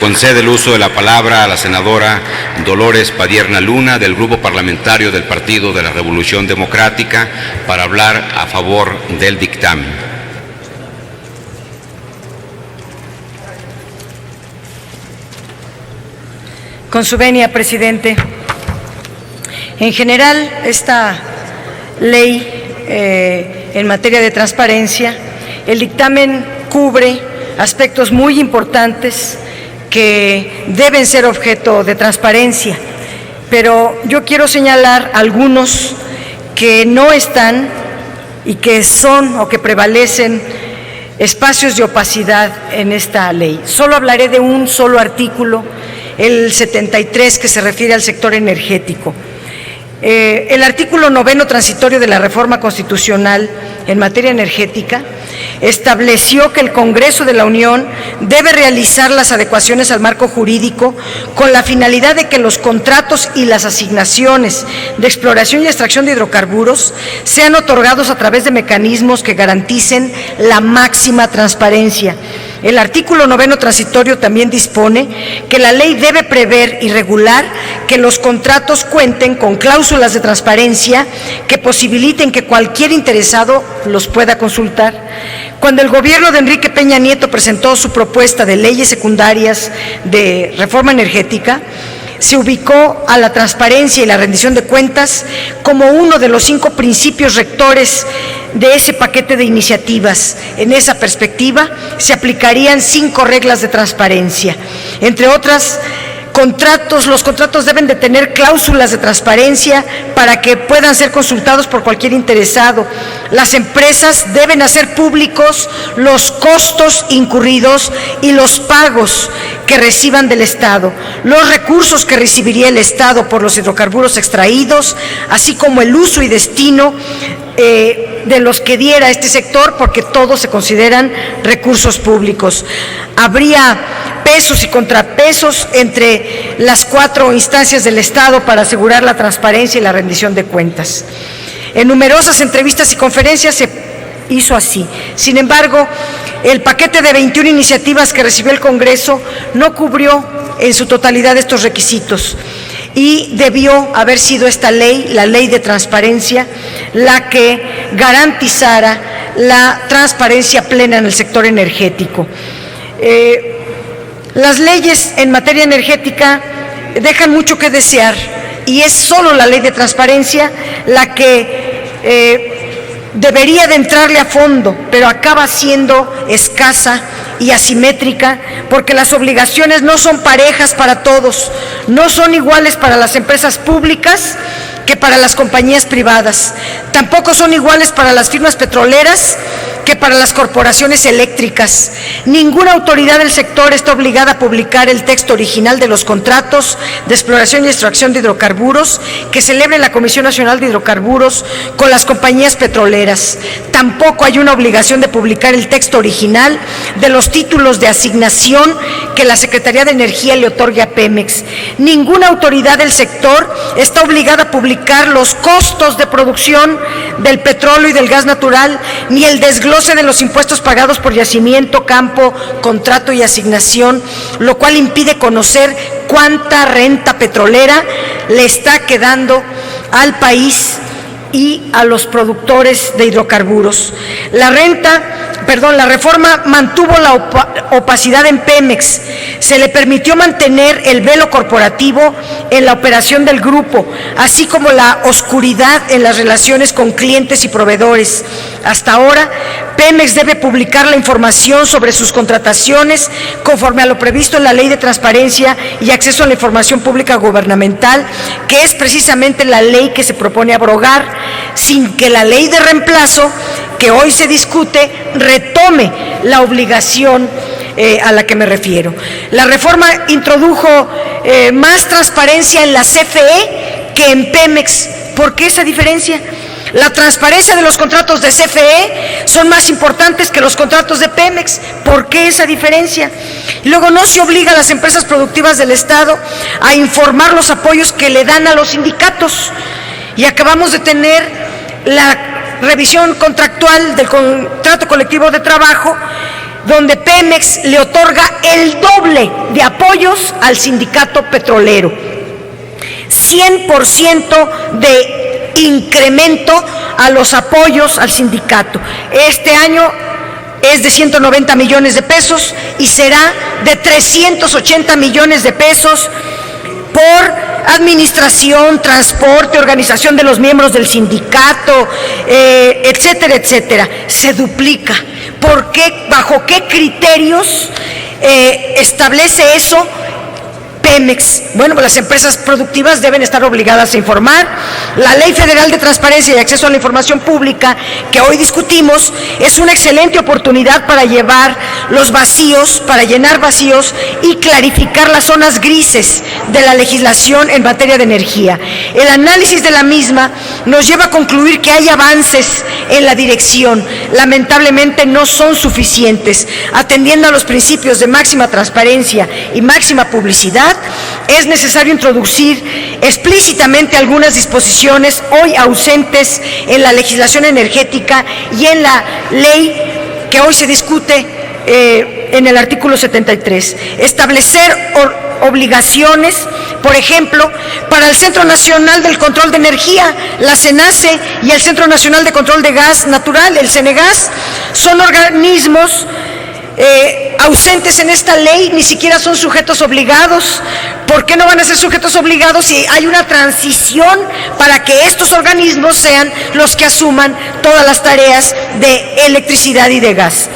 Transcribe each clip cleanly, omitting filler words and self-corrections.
concede el uso de la palabra a la senadora Dolores Padierna Luna, del Grupo Parlamentario del Partido de la Revolución Democrática, para hablar a favor del dictamen. Con su venia, presidente. En general, esta ley en materia de transparencia, el dictamen cubre aspectos muy importantes que deben ser objeto de transparencia, pero yo quiero señalar algunos que no están y que son o que prevalecen espacios de opacidad en esta ley. Solo hablaré de un solo artículo, el 73, que se refiere al sector energético. El artículo 9 transitorio de la reforma constitucional en materia energética estableció que el Congreso de la Unión debe realizar las adecuaciones al marco jurídico con la finalidad de que los contratos y las asignaciones de exploración y extracción de hidrocarburos sean otorgados a través de mecanismos que garanticen la máxima transparencia. El artículo 9 transitorio también dispone que la ley debe prever y regular que los contratos cuenten con cláusulas de transparencia que posibiliten que cualquier interesado los pueda consultar. Cuando el gobierno de Enrique Peña Nieto presentó su propuesta de leyes secundarias de reforma energética, se ubicó a la transparencia y la rendición de cuentas como uno de los 5 principios rectores de ese paquete de iniciativas. En esa perspectiva, se aplicarían 5 reglas de transparencia. Entre otras, los contratos deben de tener cláusulas de transparencia para que puedan ser consultados por cualquier interesado. Las empresas deben hacer públicos los costos incurridos y los pagos que reciban del Estado, los recursos que recibiría el Estado por los hidrocarburos extraídos, así como el uso y destino de los que diera este sector, porque todos se consideran recursos públicos. Habría pesos y contrapesos entre las 4 instancias del Estado para asegurar la transparencia y la rendición de cuentas. En numerosas entrevistas y conferencias se hizo así. Sin embargo, el paquete de 21 iniciativas que recibió el Congreso no cubrió en su totalidad estos requisitos, y debió haber sido esta ley, la ley de transparencia, la que garantizara la transparencia plena en el sector energético. Las leyes en materia energética dejan mucho que desear, y es solo la ley de transparencia la que debería de entrarle a fondo, pero acaba siendo escasa y asimétrica, porque las obligaciones no son parejas para todos, no son iguales para las empresas públicas que para las compañías privadas, tampoco son iguales para las firmas petroleras que para las corporaciones eléctricas. Ninguna autoridad del sector está obligada a publicar el texto original de los contratos de exploración y extracción de hidrocarburos que celebre la Comisión Nacional de Hidrocarburos con las compañías petroleras. Tampoco hay una obligación de publicar el texto original de los títulos de asignación que la Secretaría de Energía le otorgue a Pemex. Ninguna autoridad del sector está obligada a publicar los costos de producción del petróleo y del gas natural, ni el desglose de los impuestos pagados por yacimiento, campo, contrato y asignación, lo cual impide conocer cuánta renta petrolera le está quedando al país y a los productores de hidrocarburos. La reforma mantuvo la opacidad en Pemex, se le permitió mantener el velo corporativo en la operación del grupo, así como la oscuridad en las relaciones con clientes y proveedores. Hasta ahora, Pemex debe publicar la información sobre sus contrataciones conforme a lo previsto en la Ley de Transparencia y Acceso a la Información Pública Gubernamental, que es precisamente la ley que se propone abrogar, sin que la ley de reemplazo que hoy se discute retome la obligación a la que me refiero. La reforma introdujo más transparencia en la CFE que en Pemex. ¿Por qué esa diferencia? La transparencia de los contratos de CFE son más importantes que los contratos de Pemex. ¿Por qué esa diferencia? Y luego, no se obliga a las empresas productivas del Estado a informar los apoyos que le dan a los sindicatos. Y acabamos de tener la revisión contractual del contrato colectivo de trabajo, donde Pemex le otorga el doble de apoyo apoyos al sindicato petrolero. 100% de incremento a los apoyos al sindicato. Este año es de 190 millones de pesos y será de 380 millones de pesos por administración, transporte, organización de los miembros del sindicato, etcétera, etcétera. Se duplica. ¿Por qué? ¿Bajo qué criterios establece eso Pemex? Bueno, pues las empresas productivas deben estar obligadas a informar. La Ley Federal de Transparencia y Acceso a la Información Pública, que hoy discutimos, es una excelente oportunidad para llevar los vacíos, para llenar vacíos y clarificar las zonas grises de la legislación en materia de energía. El análisis de la misma nos lleva a concluir que hay avances en la dirección. Lamentablemente no son suficientes. Atendiendo a los principios de máxima transparencia y máxima publicidad, es necesario introducir explícitamente algunas disposiciones hoy ausentes en la legislación energética y en la ley que hoy se discute en el artículo 73. Establecer obligaciones, por ejemplo, para el Centro Nacional del Control de Energía, la CENACE, y el Centro Nacional de Control de Gas Natural, el CENEGAS, son organismos ausentes en esta ley, ni siquiera son sujetos obligados. ¿Por qué no van a ser sujetos obligados si hay una transición para que estos organismos sean los que asuman todas las tareas de electricidad y de gas?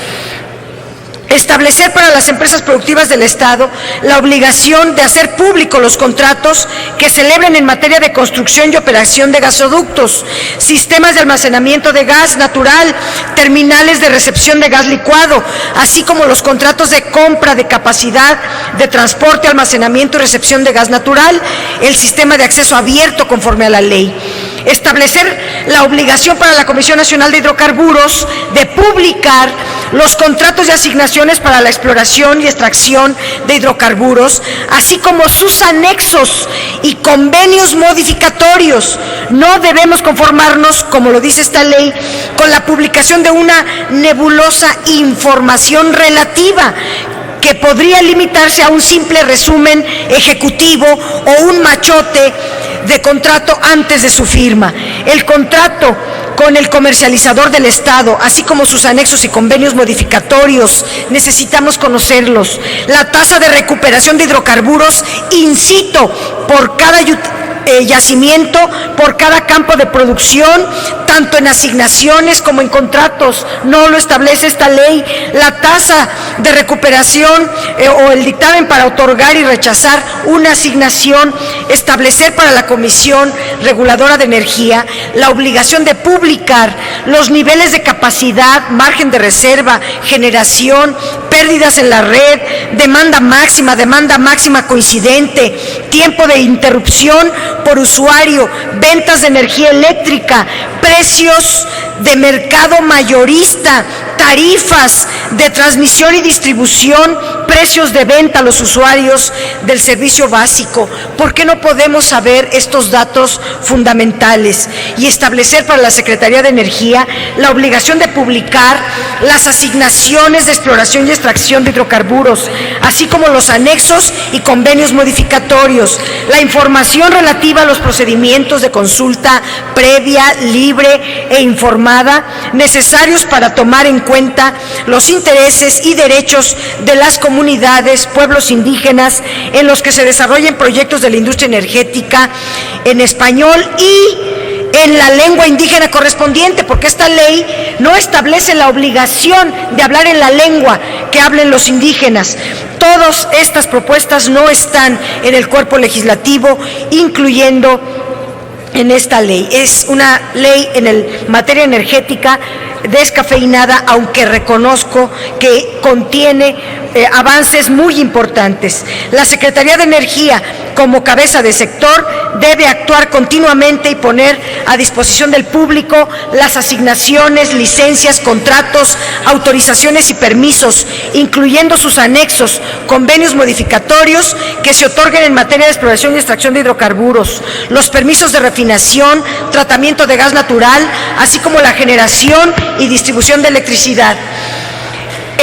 Establecer para las empresas productivas del Estado la obligación de hacer público los contratos que celebren en materia de construcción y operación de gasoductos, sistemas de almacenamiento de gas natural, terminales de recepción de gas licuado, así como los contratos de compra de capacidad de transporte, almacenamiento y recepción de gas natural, el sistema de acceso abierto conforme a la ley. Establecer la obligación para la Comisión Nacional de Hidrocarburos de publicar los contratos de asignaciones para la exploración y extracción de hidrocarburos, así como sus anexos y convenios modificatorios. No debemos conformarnos, como lo dice esta ley, con la publicación de una nebulosa información relativa que podría limitarse a un simple resumen ejecutivo o un machote de contrato antes de su firma. El contrato con el comercializador del Estado, así como sus anexos y convenios modificatorios, necesitamos conocerlos. La tasa de recuperación de hidrocarburos in situ por cada yacimiento, por cada campo de producción, tanto en asignaciones como en contratos, no lo establece esta ley. La tasa de recuperación o el dictamen para otorgar y rechazar una asignación, establecer para la Comisión Reguladora de Energía la obligación de publicar los niveles de capacidad, margen de reserva, generación, pérdidas en la red, demanda máxima coincidente, tiempo de interrupción por usuario, ventas de energía eléctrica, precios de mercado mayorista, tarifas de transmisión y distribución, precios de venta a los usuarios del servicio básico. ¿Por qué no podemos saber estos datos fundamentales? Y establecer para la Secretaría de Energía la obligación de publicar las asignaciones de exploración y extracción de hidrocarburos, así como los anexos y convenios modificatorios, la información relativa a los procedimientos de consulta previa, libre e informada necesarios para tomar en cuenta los intereses y derechos de las comunidades, pueblos indígenas en los que se desarrollen proyectos de la industria energética en español y en la lengua indígena correspondiente, porque esta ley no establece la obligación de hablar en la lengua que hablen los indígenas. Todas estas propuestas no están en el cuerpo legislativo, incluyendo en esta ley. Es una ley en materia energética descafeinada, aunque reconozco que contiene avances muy importantes. La Secretaría de Energía, como cabeza de sector, debe actuar continuamente y poner a disposición del público las asignaciones, licencias, contratos, autorizaciones y permisos, incluyendo sus anexos, convenios modificatorios que se otorguen en materia de exploración y extracción de hidrocarburos, los permisos de refinación, tratamiento de gas natural, así como la generación y distribución de electricidad.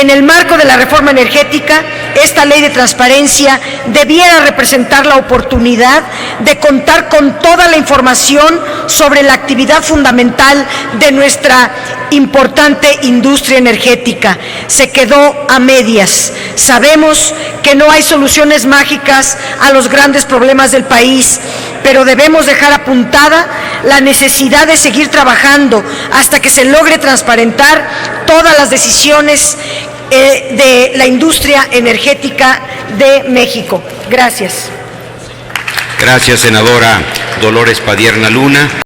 En el marco de la reforma energética, esta ley de transparencia debiera representar la oportunidad de contar con toda la información sobre la actividad fundamental de nuestra importante industria energética. Se quedó a medias. Sabemos que no hay soluciones mágicas a los grandes problemas del país, pero debemos dejar apuntada la necesidad de seguir trabajando hasta que se logre transparentar todas las decisiones de la industria energética de México. Gracias. Gracias, senadora Dolores Padierna Luna.